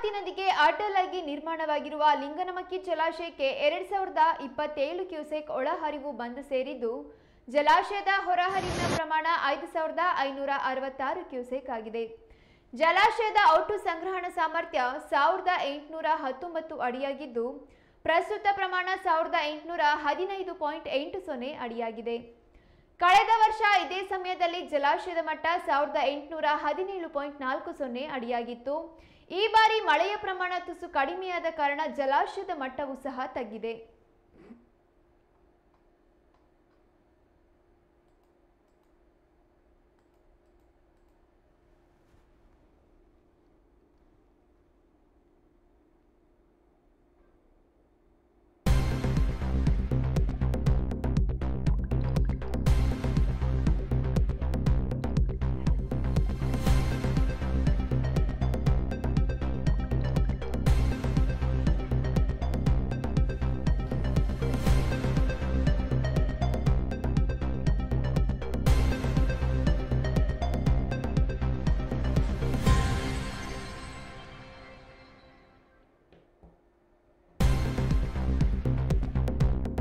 ನೇತ್ರಾವತಿ ನದಿಗೆ ಅಡ್ಡಲಾಗಿ ನಿರ್ಮಾಣವಾಗಿರುವ ಲಿಂಗನಮಕ್ಕಿ ಜಲಾಶಯಕ್ಕೆ 2027 ಕ್ಯೂಸೆಕ್ ಒಳಹರಿವು ಬಂದು ಸೇರಿದ್ದು, ಜಲಾಶಯದ ಹೊರಹರಿವಿನ ಪ್ರಮಾಣ 5566 ಕ್ಯೂಸೆಕ್ ಆಗಿದೆ. ಜಲಾಶಯದ ಒಟ್ಟು ಸಂಗ್ರಹಣಾ ಸಾಮರ್ಥ್ಯ 1819 ಅಡಿಯಾಗಿದ್ದು, ಪ್ರಸ್ತುತ ಪ್ರಮಾಣ 1815.80 ಅಡಿಯಾಗಿದೆ. ಕಳೆದ ವರ್ಷ ಇದೇ ಸಮಯದಲ್ಲಿ ಜಲಾಶಯದ ಮಟ್ಟ 1817.40 ಅಡಿಯಾಗಿತ್ತು. ಈ ಬಾರಿ ಮಳೆಯ ಪ್ರಮಾಣ ತುಸು ಕಡಿಮೆಯಾದ ಕಾರಣ ಜಲಾಶಯದ ಮಟ್ಟವೂ ಸಹ ತಗ್ಗಿದೆ.